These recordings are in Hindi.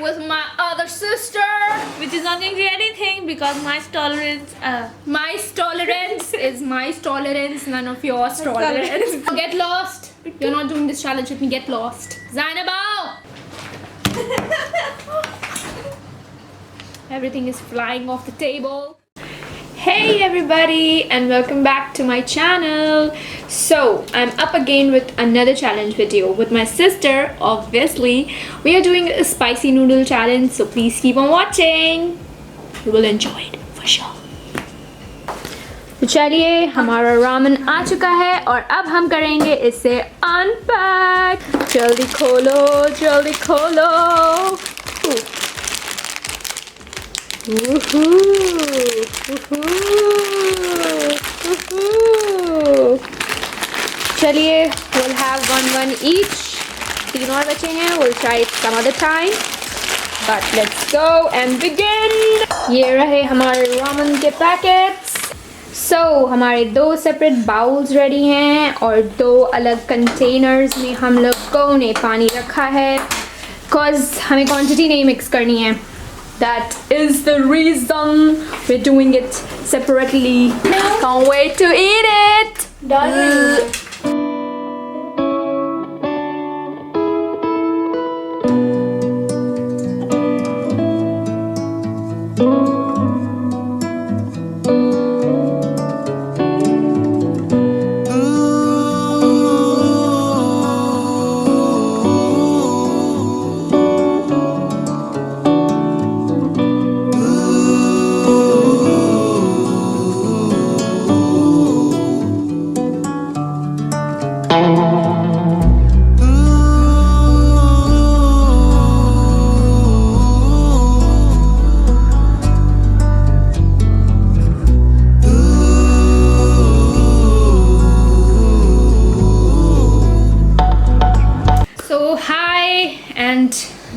with my other sister, which is not going to do anything because my tolerance is my tolerance, none of yours tolerance. Get lost. You're not doing this challenge with me. Get lost. Zainabao! Everything is flying off the table. Hey everybody and welcome back to my channel. So I'm up again with another challenge video with my sister. Obviously we are doing a spicy noodle challenge, so please keep on watching. You will enjoy it for sure. तो चलिए हमारा रामेन आ चुका है और अब हम करेंगे इसे अनपैक. जल्दी खोलो, जल्दी खोलो. चलिए we'll have one each. 3 और बचे हैं. We'll try it some other time. But let's go and begin. ये रहे हमारे रामेन के पैकेट्स. So हमारे 2 सेपरेट बाउल्स रेडी हैं और 2 अलग कंटेनर्स में हम लोगों ने पानी रखा है. Cause हमें क्वांटिटी नहीं मिक्स करनी है. That is the reason we're doing it separately. Can't wait to eat it. Done.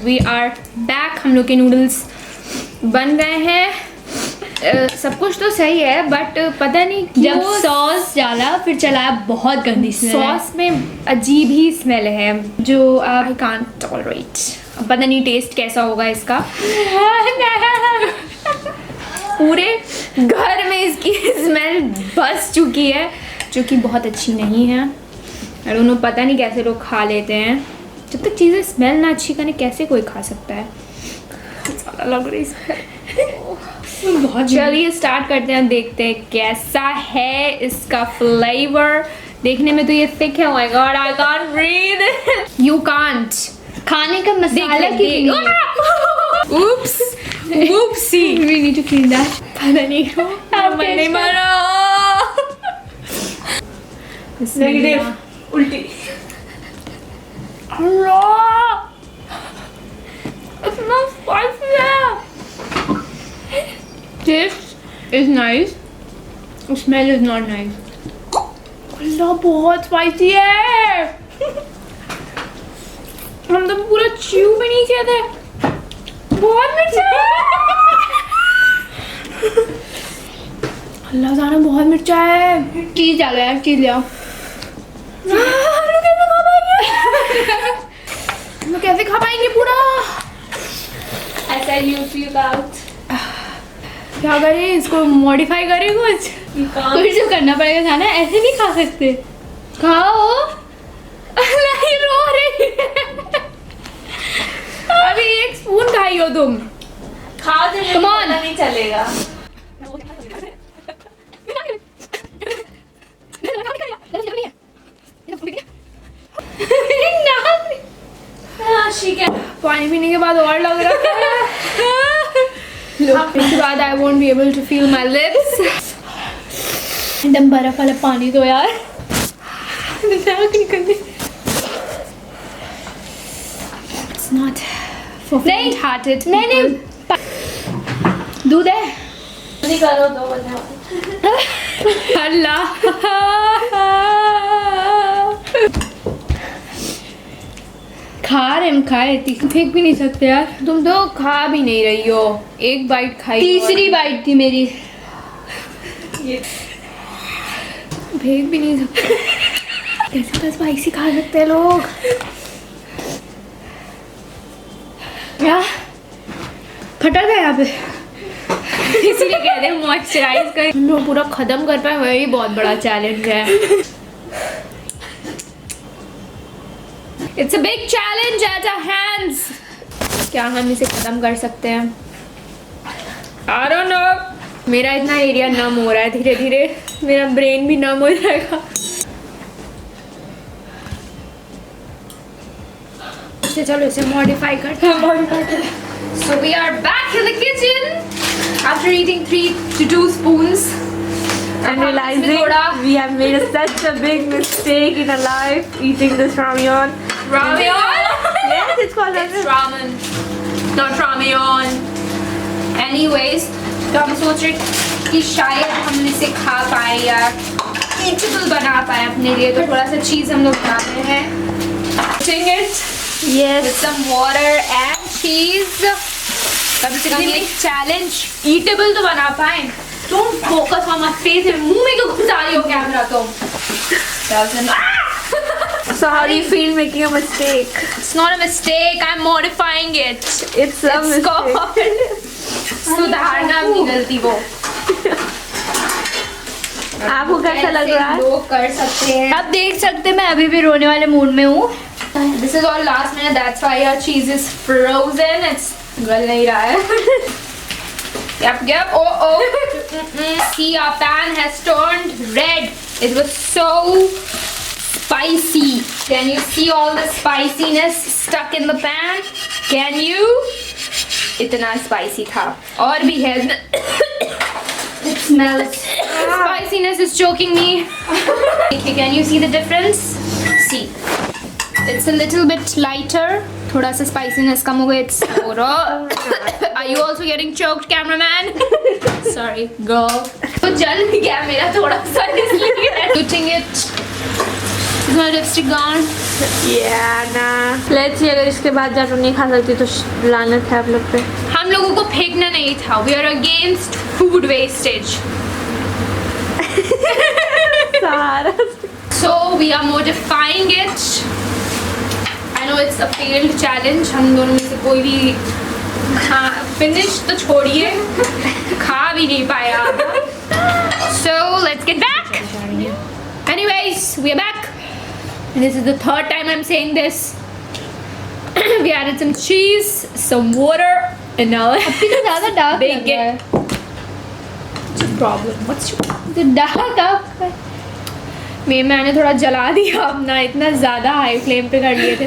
We are back. हम लोग के नूडल्स बन गए हैं. सब कुछ तो सही है बट पता नहीं जब सॉस डाला फिर चलाया बहुत गंदी स्मेल. सॉस में अजीब ही स्मेल है जो आई कांट टॉलरेट. पता नहीं टेस्ट कैसा होगा इसका. पूरे घर में इसकी स्मेल बस चुकी है जो कि बहुत अच्छी नहीं है. और उन्होंने पता नहीं कैसे लोग खा लेते हैं. जब तक चीज़ें स्मेल ना अच्छी करें कैसे कोई खा सकता है. लग रही बहुत. चलिए स्टार्ट करते हैं. देखते हैं कैसा है इसका फ्लेवर. देखने में तो ये थिक है. Oh my God, I can't breathe. You can't. खाने का मसाला की. Oops. Oopsie. We need to clean that. पता नहीं मैंने मारा. नेगेटिव. उल्टी. इतना स्पाइसी है. Taste is nice. Smell is not nice. अल्लाह बहुत स्पाइसी है. हम तो पूरा च्यू भी नहीं किया था. बहुत मिर्चा है. अल्लाह जाने बहुत मिर्चा है. चीज डालो यार. चीज ले आओ. हम कैसे खा पाएंगे पूरा. ऐसा यू फील आउट. क्या करें इसको मॉडिफाई करें कुछ. कुछ तो करना पड़ेगा. खाना ऐसे नहीं खा सकते. खाओ. नहीं रो रही है. अभी 1 स्पून खाई हो तुम. खाओ तो Come on. नहीं चलेगा. पानी पीने के बाद और लग रहा है. इसके बाद I won't be able to feel my lips. एकदम बर्फ वाला पानी दो यार. It's not for faint-hearted people. नहीं. दूध है. नहीं करो दो बजा. अल्लाह. खा रहे फेंक भी नहीं सकते यार. तुम तो खा भी नहीं रही हो. 1 बाइट खाई. तीसरी बाइट थी मेरी. फेंक भी नहीं सकते. कैसे तो स्पाइसी खा सकते हैं लोग. क्या फटा था यहाँ पे इसीलिए कहते हैं मॉइस्चराइज कर। हम लोग पूरा खत्म कर पाए वही बहुत बड़ा चैलेंज है। It's a big challenge at our hands. क्या हम इसे खत्म कर सकते हैं? I don't know। मेरा इतना एरिया नम हो रहा है, धीरे धीरे मेरा ब्रेन भी नम हो जाएगा। चलो इसे मॉडिफाई करते हैं। So we are back in the kitchen after eating 3 to 2 spoons And realizing we have made such a big mistake in our life eating this ramyeon. Ramyeon? Yes, it's called It's ramen, not ramyeon. Anyways, तो हम सोच रहे कि शायद हम इसे खा पाए या eatable बना पाए अपने लिए, तो थोड़ा सा चीज़ हम लोग बना रहे हैं। Putting it Yes. with some water and cheese। कम से कम ये चैलेंज ईटेबल तो बना पाए। Don't focus on my face। मुंह में क्यों घुसा रही हो कैमरा तुम? So how do you feel making a mistake? It's not a mistake, I'm modifying it। It's a mistake. called सुधारना अपनी गलती को। आपको कैसा लग रहा है? लोग कर सकते हैं। आप देख सकते हैं मैं अभी भी रोने वाले मूड में हूँ। This is all last minute, that's why our cheese is frozen। It's गल नहीं रहा है। Yep। Oh। See, our pan has turned red। It was so spicy। Can you see all the spiciness stuck in the pan? Can you? इतना spicy था। और भी है। It smells। Spiciness is choking me। Can you see the difference? See। It's a little bit lighter। थोड़ा सा spiciness कम हो गया। It's Are you also getting choked, cameraman? Sorry, girl। तो जल भी गया मेरा थोड़ा सा इसलिए। Putting it। Is my lipstick gone? Yeah, nah। Let's see, अगर इसके बाद जाकर नहीं खा सकती तो लानत है आप लोग पे। हम लोगों को फेंकना नहीं था। We are against food wastage। सारा So we are modifying it। I know it's a failed challenge। हम दोनों में से कोई भी finish तो छोड़िए, खा भी नहीं पाया। So let's get back। Anyways, we are back। This is the third time I'm saying this। We added some cheese, some water, and now ज़्यादा डार्क bake लग रहा है। it। What's your problem? What's your तो डार्क मैंने थोड़ा जला दिया अपना, इतना ज़्यादा हाई फ्लेम पे कर लिए थे।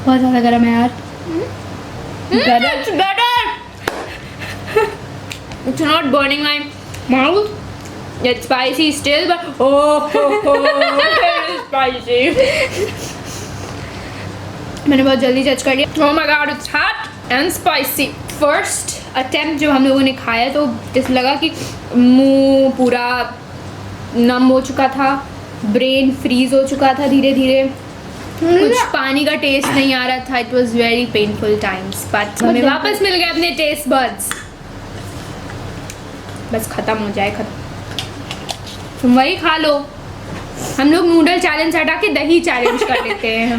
बहुत ज़्यादा गर्म है यार। It's better। It's not burning my mouth। It's spicy still, but very spicy। मैंने बहुत जल्दी जज कर लिया। Oh my god, it's hot and spicy। First attempt जब हम लोगों ने खाया तो जैसे लगा कि मुंह पूरा नम हो चुका था, ब्रेन फ्रीज हो चुका था धीरे धीरे, कुछ पानी का टेस्ट नहीं आ रहा था। It was very painful times, but हमें वापस मिल गए अपने टेस्ट बड्स। बस खत्म हो जाए, खत्म। तुम वही खा लो। हम लोग नूडल चैलेंज हटा के दही चैलेंज कर लेते हैं।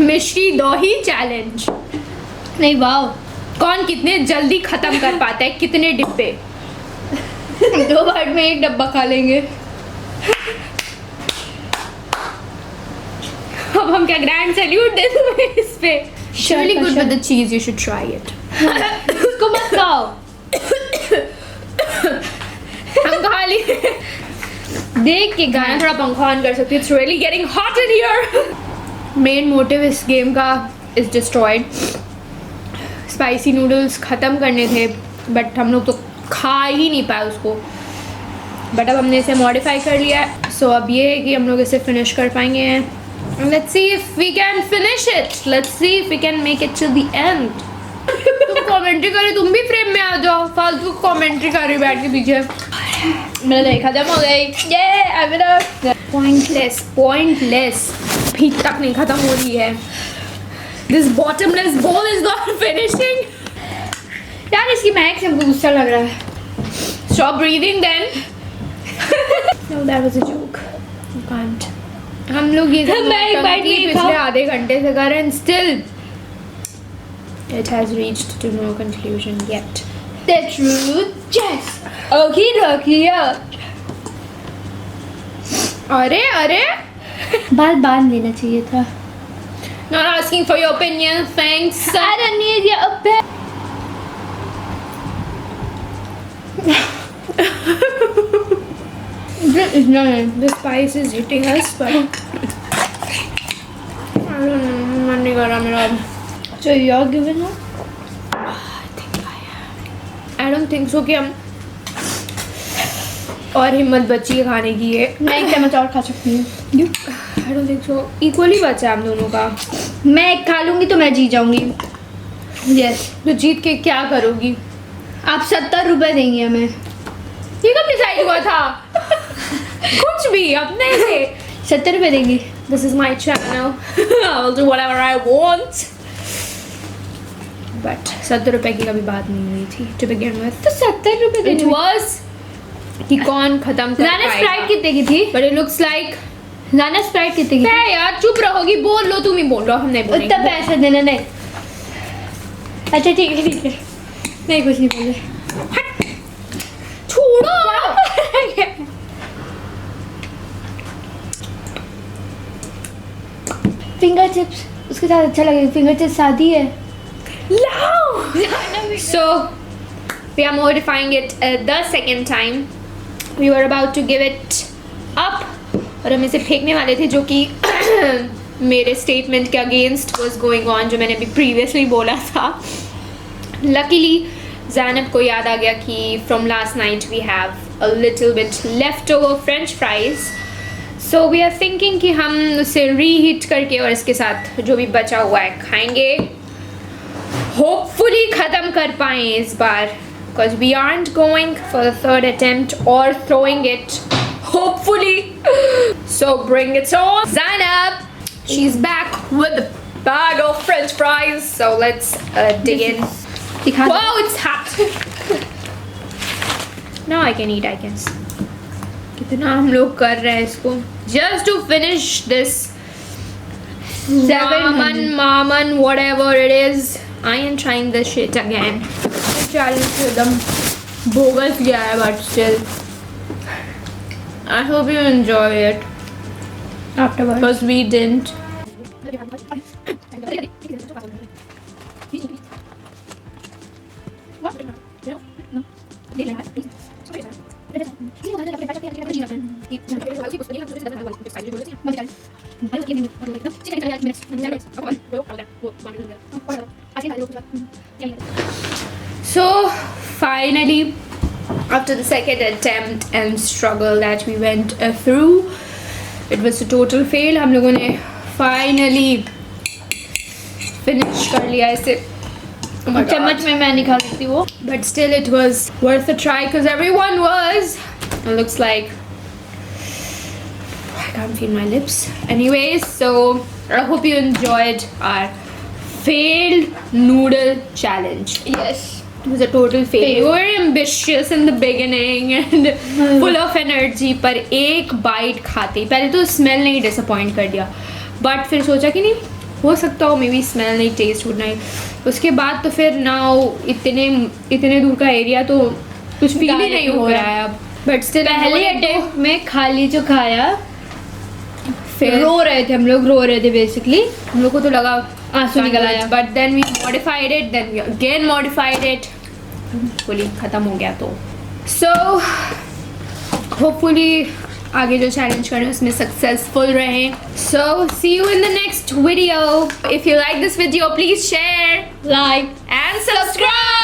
मिश्री दही चैलेंज। नहीं वाह, कौन कितने जल्दी खत्म कर पाता है कितने डिब्बे। 2 बार में 1 डब्बा खा लेंगे। अब हम क्या ग्रैंड सैल्यूट दे दूँ इस पे। Really good with the cheese, you should try it। उसको मत खाओ। हम खा लिए। देख के गाना थोड़ा पंखा ऑन कर सकती है। It's really getting hot in here। Main motive इस गेम का is destroyed। स्पाइसी नूडल्स ख़त्म करने थे, बट हम लोग तो खा ही नहीं पाए उसको। बट अब हमने इसे मॉडिफाई कर लिया है। सो अब ये है कि हम लोग इसे फिनिश कर पाएंगे। Let's see if we can finish it। Let's see if we can make it till the end। तुम कमेंट्री करी, तुम भी फ्रेम में आ जाओ। फालतू कमेंट्री कर रही बैठ के पीछे। मेरा दही खत्म हो गई। ये मेरा पॉइंटलेस अभी तक नहीं खत्म हो रही है। This bottomless bowl is not finishing। यार इसकी महक से हमको गुस्सा लग रहा है। Stop breathing then। No, that was a joke। You can't। हम लोग ये सब मैं एक बाइट नहीं पिछले खाऊं। आधे घंटे से कर रहे हैं, still It has reached to no conclusion yet. The truth, yes. Okie dokie, yeah. अरे बाल बांध लेना चाहिए था. Not asking for your opinion, thanks. I don't need your opinion. This is not. The spice is hitting us, but I don't know. मन नहीं कर रहा मेरा. So you're giving up? I don't think so कि हम और हिम्मत बची है खाने की है. मैं एक चम्मच और खा सकती हूँ. I don't think so. Equally बचा है हम दोनों का. मैं एक खा लूँगी तो मैं जीत जाऊँगी. Yes. तो जीत के क्या करोगी? आप 70 रुपए देंगे हमें. ये कब डिसाइड हुआ था? कुछ भी अपने से. 70 रुपए देंगे. This is my channel. I'll do whatever I want. But 70 रुपए की कभी बात नहीं हुई थी to begin with. तो 70 रुपए It देंगे. was कि कौन खत्म कर लाना स्प्राइट पाएगा. कितने की थी? But it looks like लाना स्प्राइट कितने की थी? है यार, चुप रहोगी. बोल लो, तुम ही बोल रहो, हम नहीं उतना बोलेंगे. पैसा देना नहीं. अच्छा ठीक है ठीक है. नहीं कुछ नहीं बोले. छोड़ो. फिंगर चिप्स उसके साथ अच्छा लगेगा. फिंगर चिप्स शादी है. So we are modifying it the second time. We were about to give it up और हम इसे फेंकने वाले थे, जो कि मेरे स्टेटमेंट के अगेंस्ट was going on, जो मैंने अभी previously बोला था. Luckily ज़ैनब को याद आ गया कि from last night we have a little bit leftover French fries. So we are thinking कि हम उसे reheat करके और इसके साथ जो भी बचा हुआ है खाएंगे. Hopefully ख़त्म कर पाएँ इस बार, because we aren't going for the third attempt or throwing it. Hopefully. So bring it on. Zainab, she's back with a bag of French fries. So let's dig in. दिखा दो. Wow, it's hot. Now I can eat, I guess. कितना हम लोग कर रहे हैं इसको. Just to finish this ramen, whatever it is. I am trying this shit again. Challenge एकदम bogus गया है, but still. I hope you enjoy it. Afterwards. Because we didn't. So finally, after the second attempt and struggle that we went through, it was a total fail. हम लोगों ने finally finish कर लिया इसे. Oh my God. चम्मच में मैं नहीं खा सकती वो. But still it was worth a try because everyone was. It looks like I can't feel my lips. Anyways, so I hope you enjoyed our failed noodle challenge. Yes. It was a total fail. Fail. We were ambitious in the beginning and full of energy. पर एक bite खाते पहले तो smell नहीं disappoint कर दिया. But फिर सोचा कि नहीं हो सकता हो, maybe smell नहीं, taste food नहीं. उसके बाद तो फिर now इतने दूर का area तो कुछ feel ही नहीं हो रहा है अब. But still पहले अटेम्प्ट में खाली जो खाया फिर रो रहे थे हम लोग. रो रहे थे बेसिकली. हम लोग को तो लगा आंसू निकल आया. But then we modified it, then we again modified it. Fully खत्म हो गया तो. So hopefully आगे जो challenge करें उसमें successful रहें. So see you in the next video. If you like this video, please share, Like and subscribe.